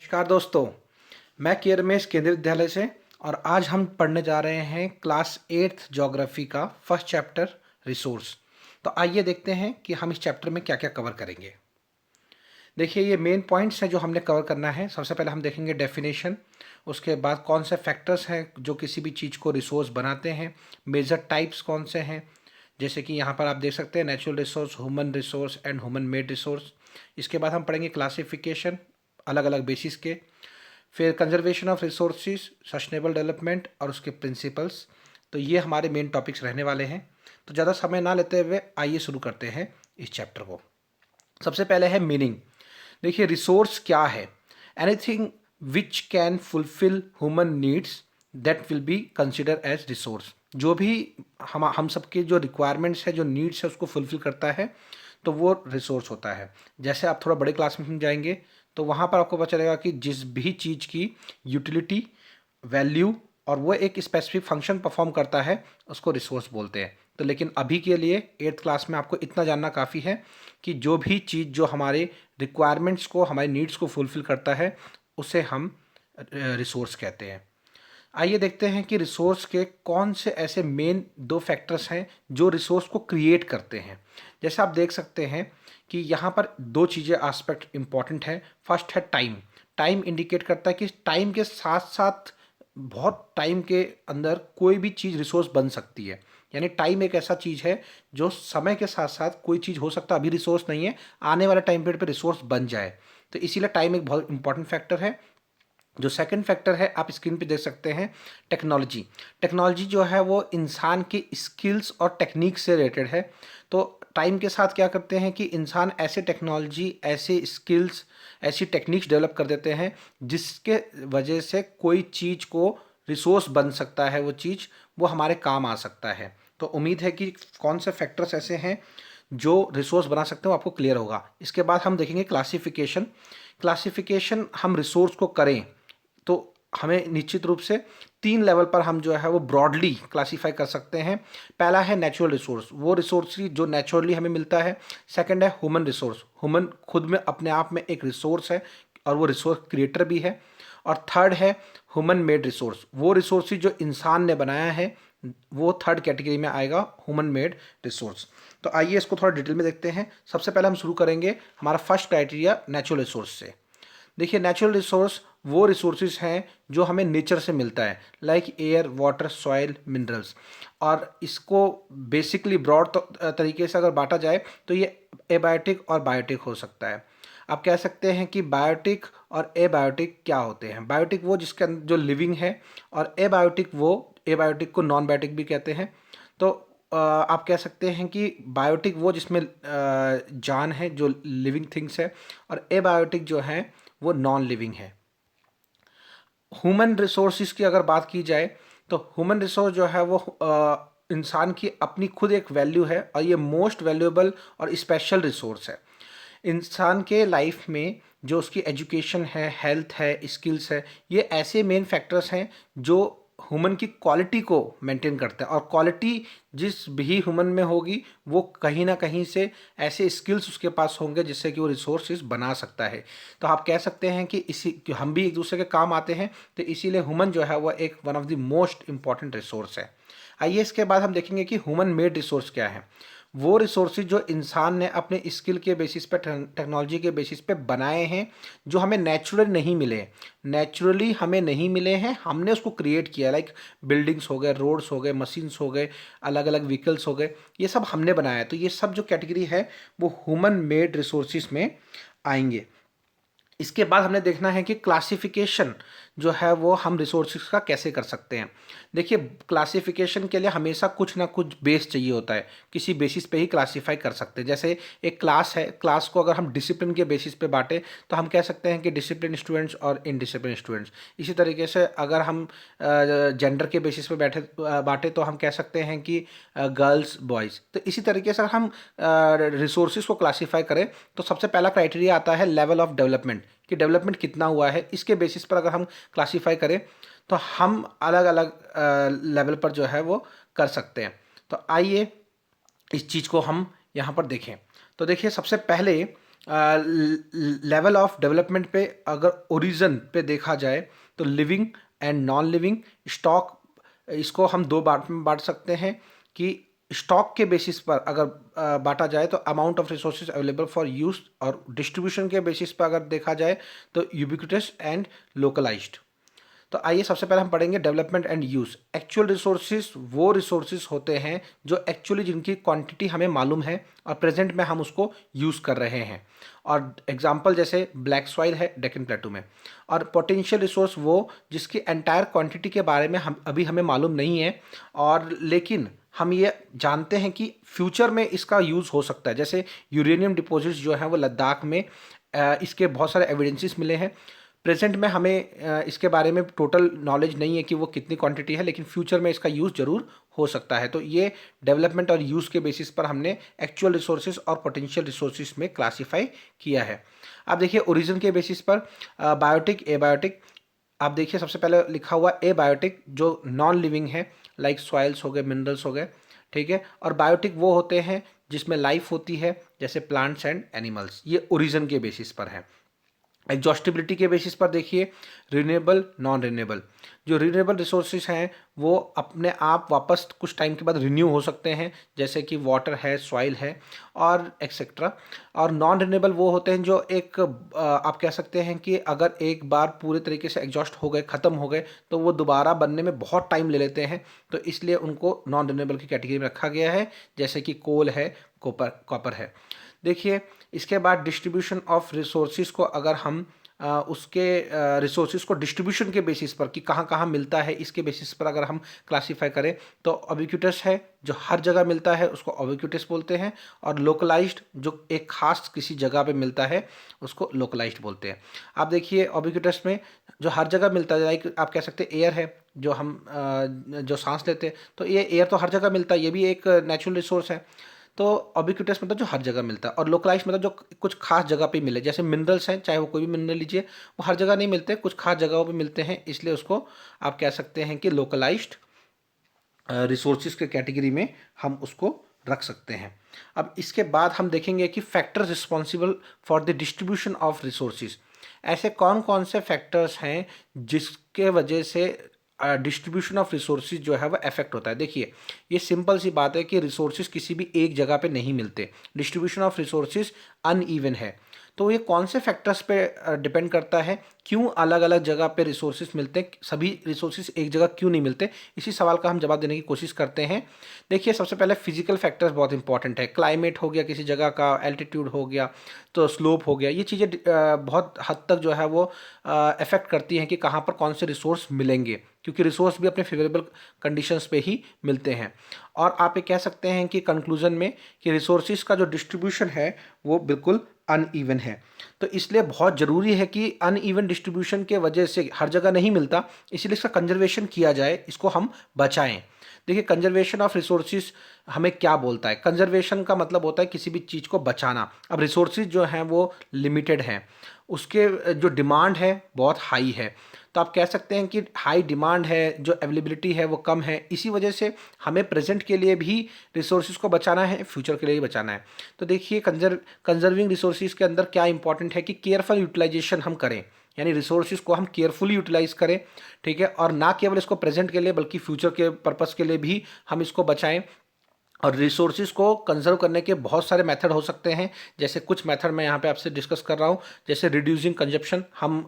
नमस्कार दोस्तों, मैं के रमेश केंद्रीय विद्यालय से और आज हम पढ़ने जा रहे हैं क्लास 8th ज्योग्राफी का फर्स्ट चैप्टर रिसोर्स। तो आइए देखते हैं कि हम इस चैप्टर में क्या क्या कवर करेंगे। देखिए, ये मेन पॉइंट्स हैं जो हमने कवर करना है। सबसे पहले हम देखेंगे डेफिनेशन, उसके बाद कौन से फैक्टर्स हैं जो किसी भी चीज़ को रिसोर्स बनाते हैं, मेजर टाइप्स कौन से हैं, जैसे कि यहाँ पर आप देख सकते हैं natural resource, human resource and human made resource. इसके बाद हम पढ़ेंगे क्लासिफिकेशन अलग अलग बेसिस के, फिर conservation of resources, sustainable development और उसके प्रिंसिपल्स। तो ये हमारे मेन टॉपिक्स रहने वाले हैं। तो ज़्यादा समय ना लेते हुए आइए शुरू करते हैं इस चैप्टर को। सबसे पहले है मीनिंग। देखिए, रिसोर्स क्या है? Anything which can fulfill human needs that will be consider as resource. जो भी हम सबके जो रिक्वायरमेंट्स है, जो नीड्स है, उसको फुलफिल करता है तो वो रिसोर्स होता है। जैसे आप थोड़ा बड़े क्लास में जाएंगे तो वहाँ पर आपको पता चलेगा कि जिस भी चीज़ की यूटिलिटी, वैल्यू और वो एक स्पेसिफिक फंक्शन परफॉर्म करता है उसको रिसोर्स बोलते हैं। तो लेकिन अभी के लिए 8th क्लास में आपको इतना जानना काफ़ी है कि जो भी चीज़ जो हमारे रिक्वायरमेंट्स को, हमारे नीड्स को फुलफिल करता है उसे हम रिसोर्स कहते हैं। आइए देखते हैं कि रिसोर्स के कौन से ऐसे मेन दो फैक्टर्स हैं जो रिसोर्स को क्रिएट करते हैं। जैसे आप देख सकते हैं कि यहाँ पर दो चीज़ें एस्पेक्ट इंपॉर्टेंट है। फर्स्ट है टाइम। टाइम इंडिकेट करता है कि टाइम के साथ साथ बहुत टाइम के अंदर कोई भी चीज़ रिसोर्स बन सकती है। यानी टाइम एक ऐसा चीज़ है जो समय के साथ साथ कोई चीज़ हो सकता है, अभी रिसोर्स नहीं है, आने वाले टाइम पीरियड पे रिसोर्स बन जाए। तो इसीलिए टाइम एक बहुत इंपॉर्टेंट फैक्टर है। जो सेकंड फैक्टर है आप स्क्रीन पे देख सकते हैं, टेक्नोलॉजी। टेक्नोलॉजी जो है वो इंसान के स्किल्स और टेक्निक से रिलेटेड है। तो टाइम के साथ क्या करते हैं कि इंसान ऐसे टेक्नोलॉजी, ऐसे स्किल्स, ऐसी टेक्निक्स डेवलप कर देते हैं जिसके वजह से कोई चीज़ को रिसोर्स बन सकता है, वो चीज़ वो हमारे काम आ सकता है। तो उम्मीद है कि कौन से फैक्टर्स ऐसे हैं जो रिसोर्स बना सकते हो आपको क्लियर होगा। इसके बाद हम देखेंगे क्लासिफिकेशन। क्लासिफिकेशन हम रिसोर्स को करें तो हमें निश्चित रूप से 3 लेवल पर हम जो है वो ब्रॉडली क्लासीफाई कर सकते हैं। पहला है नेचुरल रिसोर्स, वो रिसोर्स जो नेचुरली हमें मिलता है। सेकंड है ह्यूमन रिसोर्स, ह्यूमन खुद में अपने आप में एक रिसोर्स है और वो रिसोर्स क्रिएटर भी है। और थर्ड है ह्यूमन मेड रिसोर्स, वो रिसोर्स जो इंसान ने बनाया है, वो थर्ड कैटेगरी में आएगा, ह्यूमन मेड रिसोर्स। तो आइए इसको थोड़ा डिटेल में देखते हैं। सबसे पहले हम शुरू करेंगे हमारा फर्स्ट क्राइटेरिया नेचुरल रिसोर्स से। देखिए, नेचुरल रिसोर्स वो रिसोर्सेज हैं जो हमें नेचर से मिलता है, like air, water, soil, minerals. और इसको बेसिकली ब्रॉड तरीके से अगर बांटा जाए तो ये एबायोटिक और बायोटिक हो सकता है। आप कह सकते हैं कि बायोटिक और एबायोटिक क्या होते हैं। बायोटिक वो जिसके अंदर जो लिविंग है, और एबायोटिक वो, एबायोटिक को नॉन बायोटिक भी कहते हैं। तो आप कह सकते हैं कि बायोटिक वो जिसमें जान है, जो लिविंग थिंग्स है, और एबायोटिक जो है वो नॉन लिविंग है। ह्यूमन रिसोर्सिस की अगर बात की जाए तो ह्यूमन रिसोर्स जो है वो इंसान की अपनी खुद एक वैल्यू है और ये मोस्ट वैल्यूएबल और स्पेशल रिसोर्स है। इंसान के लाइफ में जो उसकी एजुकेशन है, हेल्थ है, स्किल्स है, ये ऐसे मेन फैक्टर्स हैं जो ह्यूमन की क्वालिटी को मेंटेन करते हैं। और क्वालिटी जिस भी ह्यूमन में होगी वो कहीं ना कहीं से ऐसे स्किल्स उसके पास होंगे जिससे कि वो रिसोर्सेज बना सकता है। तो आप कह सकते हैं कि इसी कि हम भी एक दूसरे के काम आते हैं, तो इसीलिए ह्यूमन जो है वो एक one of the most important resource है। आइए इसके बाद हम देखेंगे कि ह्यूमन मेड रिसोर्स क्या है। वो रिसोर्सेज जो इंसान ने अपने स्किल के बेसिस पे, टेक्नोलॉजी के बेसिस पे बनाए हैं, जो हमें नेचुरल नहीं मिले, नेचुरली हमें नहीं मिले हैं, हमने उसको क्रिएट किया। लाइक बिल्डिंग्स हो गए, रोड्स हो गए, मशीन्स हो गए, अलग अलग व्हीकल्स हो गए, ये सब हमने बनाया है। तो ये सब जो कैटेगरी है वो ह्यूमन मेड रिसोर्सेज में आएंगे। इसके बाद हमने देखना है कि क्लासिफिकेशन जो है वो हम रिसोर्सेज का कैसे कर सकते हैं। देखिए, क्लासिफिकेशन के लिए हमेशा कुछ ना कुछ बेस चाहिए होता है, किसी बेसिस पे ही क्लासीफाई कर सकते हैं। जैसे एक क्लास है, क्लास को अगर हम डिसिप्लिन के बेसिस पे बांटे तो हम कह सकते हैं कि डिसिप्लिन स्टूडेंट्स और इनडिसिप्लिन स्टूडेंट्स। इसी तरीके से अगर हम जेंडर के बेसिस पे बांटे तो हम कह सकते हैं कि गर्ल्स, बॉयज़। तो इसी तरीके से हम रिसोर्सेज को क्लासीफाई करें तो सबसे पहला क्राइटेरिया आता है लेवल ऑफ डेवलपमेंट, कि डेवलपमेंट कितना हुआ है। इसके बेसिस पर अगर हम क्लासीफाई करें तो हम अलग अलग लेवल पर जो है वो कर सकते हैं। तो आइए इस चीज़ को हम यहाँ पर देखें। तो देखिए, सबसे पहले लेवल ऑफ डेवलपमेंट पे अगर ओरिजिन पे देखा जाए तो living and non living stock, इसको हम दो पार्ट में बांट सकते हैं कि स्टॉक के बेसिस पर अगर बांटा जाए तो amount of resources available for use, और डिस्ट्रीब्यूशन के बेसिस पर अगर देखा जाए तो यूबिक्विटस एंड लोकलाइज्ड। तो आइए सबसे पहले हम पढ़ेंगे development and use. Actual resources वो रिसोर्सेज होते हैं जो एक्चुअली जिनकी क्वांटिटी हमें मालूम है और प्रेजेंट में हम उसको यूज़ कर रहे हैं। और एग्जांपल जैसे ब्लैक सॉइल है डेक्कन प्लेटू में। और पोटेंशियल रिसोर्स वो जिसकी एंटायर क्वांटिटी के बारे में हम अभी हमें मालूम नहीं है, और लेकिन हम ये जानते हैं कि फ्यूचर में इसका यूज़ हो सकता है। जैसे यूरेनियम डिपॉजिट्स जो हैं वो लद्दाख में, इसके बहुत सारे एविडेंसेस मिले हैं। प्रेजेंट में हमें इसके बारे में टोटल नॉलेज नहीं है कि वो कितनी क्वांटिटी है, लेकिन फ्यूचर में इसका यूज़ ज़रूर हो सकता है। तो ये डेवलपमेंट और यूज़ के बेसिस पर हमने एक्चुअल रिसोर्सेज और पोटेंशियल रिसोर्सेज में क्लासीफाई किया है। अब देखिए ओरिजिन के बेसिस पर बायोटिक, एबायोटिक। आप देखिए सबसे पहले लिखा हुआ एबायोटिक जो नॉन लिविंग है, लाइक सॉइल्स हो गए, मिनरल्स हो गए, ठीक है। और बायोटिक वो होते हैं जिसमें लाइफ होती है, जैसे प्लांट्स एंड एनिमल्स। ये ओरिजिन के बेसिस पर है। एग्जॉस्टिबिलिटी के बेसिस पर देखिए रिन्यूएबल, नॉन रिन्यूएबल। जो रिन्यूएबल रिसोर्सेज हैं वो अपने आप वापस कुछ टाइम के बाद रिन्यू हो सकते हैं, जैसे कि वाटर है, सॉइल है और एक्सेट्रा। और नॉन रिन्यूएबल वो होते हैं जो एक आप कह सकते हैं कि अगर एक बार पूरे तरीके से एग्जॉस्ट हो गए, ख़त्म हो गए, तो वो दोबारा बनने में बहुत टाइम ले लेते हैं, तो इसलिए उनको नॉन रिन्यूएबल की कैटेगरी में रखा गया है, जैसे कि कोल है, कॉपर है। देखिए इसके बाद डिस्ट्रीब्यूशन ऑफ रिसोर्सिस को अगर हम उसके रिसोर्सिस को डिस्ट्रीब्यूशन के बेसिस पर कि कहाँ कहाँ मिलता है, इसके बेसिस पर अगर हम क्लासीफाई करें तो उबिक्विटस है जो हर जगह मिलता है, उसको उबिक्विटस बोलते हैं। और लोकलाइज्ड जो एक खास किसी जगह पे मिलता है उसको लोकलाइज्ड बोलते हैं। आप देखिए उबिक्विटस में जो हर जगह मिलता है, लाइक आप कह सकते हैं एयर है जो हम जो सांस लेते हैं, तो ये एयर तो हर जगह मिलता है, ये भी एक नेचुरल रिसोर्स है। तो उबिक्विटस मतलब जो हर जगह मिलता है, और लोकलाइज्ड मतलब जो कुछ खास जगह पे मिले, जैसे मिनरल्स हैं, चाहे वो कोई भी मिनरल लीजिए, वो हर जगह नहीं मिलते, कुछ खास जगहों पे मिलते हैं, इसलिए उसको आप कह सकते हैं कि लोकलाइज्ड रिसोर्सेज के कैटेगरी में हम उसको रख सकते हैं। अब इसके बाद हम देखेंगे कि factors responsible for the distribution of resources. ऐसे कौन कौन से फैक्टर्स हैं जिसके वजह से डिस्ट्रीब्यूशन ऑफ रिसोर्सेज जो है वो अफेक्ट होता है। देखिए ये सिंपल सी बात है कि रिसोर्सेज किसी भी एक जगह पे नहीं मिलते, डिस्ट्रीब्यूशन ऑफ रिसोर्सेज अनइवन है। तो ये कौन से फैक्टर्स पे डिपेंड करता है, क्यों अलग अलग जगह पे रिसोर्सेज मिलते हैं, सभी रिसोर्सेज एक जगह क्यों नहीं मिलते, इसी सवाल का हम जवाब देने की कोशिश करते हैं। देखिए सबसे पहले फिजिकल फैक्टर्स बहुत इंपॉर्टेंट है। क्लाइमेट हो गया किसी जगह का, एल्टीट्यूड हो गया, तो स्लोप हो गया, ये चीज़ें बहुत हद तक जो है वो अफेक्ट करती हैं कि कहाँ पर कौन से रिसोर्स मिलेंगे, क्योंकि रिसोर्स भी अपने फेवरेबल कंडीशंस पे ही मिलते हैं। और आप ये कह सकते हैं कि कंक्लूजन में कि रिसोर्सेज का जो डिस्ट्रीब्यूशन है वो बिल्कुल अनइवन है। तो इसलिए बहुत ज़रूरी है कि अनइवन डिस्ट्रीब्यूशन के वजह से हर जगह नहीं मिलता, इसीलिए इसका कंजर्वेशन किया जाए, इसको हम बचाएं। देखिए कंजर्वेशन ऑफ रिसोर्सेज हमें क्या बोलता है। कंजर्वेशन का मतलब होता है किसी भी चीज़ को बचाना। अब रिसोर्सेज जो हैं वो लिमिटेड हैं, उसके जो डिमांड है बहुत हाई है, तो आप कह सकते हैं कि हाई डिमांड है, जो अवेलेबिलिटी है वो कम है, इसी वजह से हमें प्रेजेंट के लिए भी रिसोर्सेज को बचाना है, फ्यूचर के लिए भी बचाना है। तो देखिए कंजर्विंग रिसोर्सेज के अंदर क्या इंपॉर्टेंट है कि केयरफुल यूटिलाइजेशन हम करें, यानी रिसोर्सेज को हम केयरफुली यूटिलाइज करें, ठीक है। और ना केवल इसको प्रेजेंट के लिए बल्कि फ्यूचर के पर्पस के लिए भी हम इसको बचाएं। और रिसोर्सेज को कंजर्व करने के बहुत सारे मेथड हो सकते हैं, जैसे कुछ मेथड मैं यहाँ पे आपसे डिस्कस कर रहा हूँ। जैसे रिड्यूसिंग कंजप्शन, हम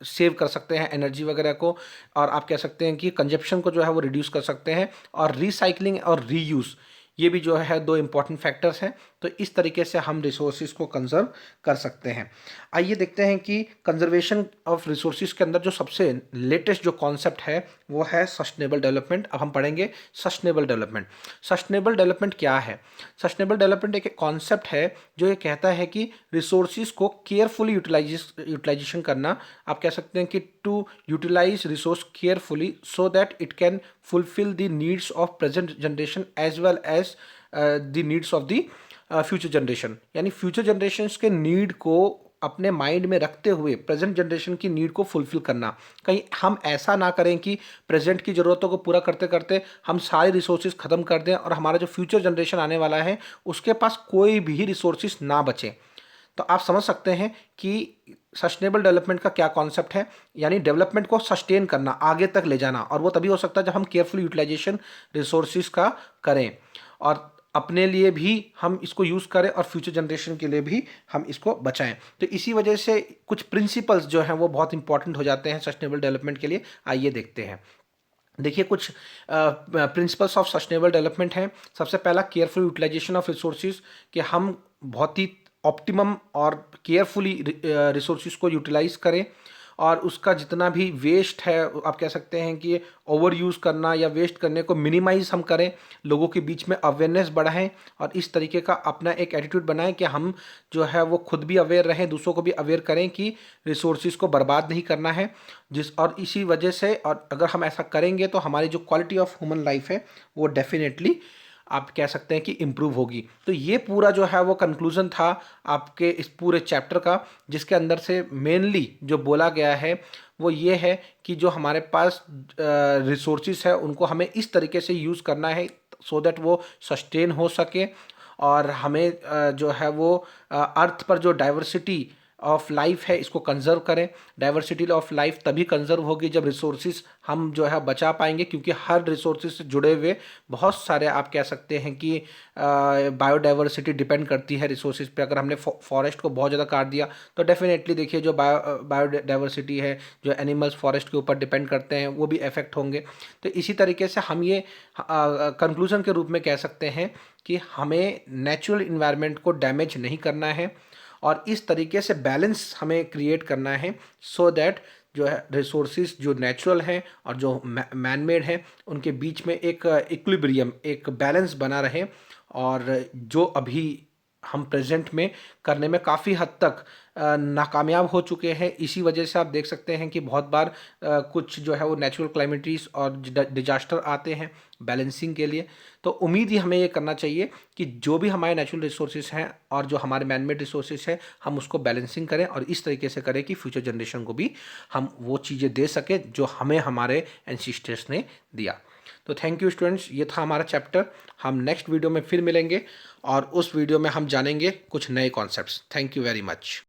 सेव कर सकते हैं एनर्जी वगैरह को, और आप कह सकते हैं कि कंजप्शन को जो है वो रिड्यूस कर सकते हैं। और रिसाइकलिंग और रीयूज़, ये भी जो है दो इंपॉर्टेंट फैक्टर्स हैं। तो इस तरीके से हम रिसोर्सेज को कंजर्व कर सकते हैं। आइए देखते हैं कि कंजर्वेशन ऑफ रिसोर्सेज के अंदर जो सबसे लेटेस्ट जो कॉन्सेप्ट है वो है सस्टेनेबल डेवलपमेंट। अब हम पढ़ेंगे सस्टेनेबल डेवलपमेंट। सस्टेनेबल डेवलपमेंट क्या है? सस्टेनेबल डेवलपमेंट एक कॉन्सेप्ट है जो ये कहता है कि रिसोर्सेज को केयरफुली यूटिलाइजेशन करना। आप कह सकते हैं कि to utilize resource carefully so that it can fulfill the needs of present generation as well as the needs of the future generation. यानी फ्यूचर जनरेशन के नीड को अपने माइंड में रखते हुए प्रेजेंट जनरेशन की नीड को फुलफिल करना। कहीं हम ऐसा ना करें कि प्रेजेंट की ज़रूरतों को पूरा करते करते हम सारे रिसोर्सेज ख़त्म कर दें और हमारा जो फ्यूचर जनरेशन आने वाला है उसके पास कोई भी रिसोर्सेज ना बचे। तो आप समझ सकते हैं कि सस्टेनेबल डेवलपमेंट का क्या कॉन्सेप्ट है, यानी डेवलपमेंट को सस्टेन करना, आगे तक ले जाना, और वो तभी हो सकता है जब हम केयरफुल यूटिलाइजेशन रिसोर्सेज का करें और अपने लिए भी हम इसको यूज़ करें और फ्यूचर जनरेशन के लिए भी हम इसको बचाएं। तो इसी वजह से कुछ प्रिंसिपल्स जो हैं वो बहुत इंपॉर्टेंट हो जाते हैं सस्टेनेबल डेवलपमेंट के लिए। आइए देखते हैं। देखिए, कुछ प्रिंसिपल्स ऑफ सस्टेनेबल डेवलपमेंट हैं। सबसे पहला केयरफुल यूटिलाइजेशन ऑफ रिसोर्सेज, कि हम बहुत ही ऑप्टिमम और केयरफुली रिसोर्सेज को यूटिलाइज करें और उसका जितना भी वेस्ट है, आप कह सकते हैं कि ओवर यूज़ करना या वेस्ट करने को मिनिमाइज हम करें, लोगों के बीच में अवेयरनेस बढ़ाएं और इस तरीके का अपना एक एटीट्यूड बनाएं कि हम जो है वो खुद भी अवेयर रहें, दूसरों को भी अवेयर करें कि रिसोर्सेज को बर्बाद नहीं करना है। और इसी वजह से, और अगर हम ऐसा करेंगे तो हमारी जो क्वालिटी ऑफ ह्यूमन लाइफ है वो डेफिनेटली आप कह सकते हैं कि इम्प्रूव होगी। तो ये पूरा जो है वो कंक्लूजन था आपके इस पूरे चैप्टर का, जिसके अंदर से मेनली जो बोला गया है वो ये है कि जो हमारे पास रिसोर्सेज है उनको हमें इस तरीके से यूज़ करना है सो दैट वो सस्टेन हो सके, और हमें जो है वो अर्थ पर जो डाइवर्सिटी ऑफ लाइफ है इसको कंजर्व करें। डाइवर्सिटी ऑफ लाइफ तभी कंजर्व होगी जब रिसोर्सेज हम जो है बचा पाएंगे, क्योंकि हर रिसोर्सेज से जुड़े हुए बहुत सारे आप कह सकते हैं कि बायोडाइवर्सिटी डिपेंड करती है रिसोर्सेज पे। अगर हमने फॉरेस्ट को बहुत ज़्यादा काट दिया तो डेफिनेटली देखिए जो बायोडाइवर्सिटी है, जो एनिमल्स फॉरेस्ट के ऊपर डिपेंड करते हैं, वो भी इफेक्ट होंगे। तो इसी तरीके से हम ये कंक्लूजन के रूप में कह सकते हैं कि हमें नेचुरल इन्वायरमेंट को डैमेज नहीं करना है और इस तरीके से बैलेंस हमें क्रिएट करना है सो दैट जो है रिसोर्सेज जो नेचुरल हैं और जो मैन मेड हैं उनके बीच में एक इक्विलिब्रियम, एक बैलेंस बना रहे। और जो अभी हम प्रेजेंट में करने में काफ़ी हद तक नाकामयाब हो चुके हैं। इसी वजह से आप देख सकते हैं कि बहुत बार कुछ जो है वो नेचुरल क्लाइमिटीज़ और डिजास्टर आते हैं बैलेंसिंग के लिए। तो उम्मीद ही हमें ये करना चाहिए कि जो भी हमारे नेचुरल रिसोर्सेज हैं और जो हमारे मैनमेड रिसोर्सेज हैं हम उसको बैलेंसिंग करें और इस तरीके से करें कि फ्यूचर जनरेशन को भी हम वो चीज़ें दे सकें जो हमें हमारे एंसिस्टर्स ने दिया। तो थैंक यू स्टूडेंट्स, ये था हमारा चैप्टर। हम नेक्स्ट वीडियो में फिर मिलेंगे और उस वीडियो में हम जानेंगे कुछ नए concepts. Thank you very much.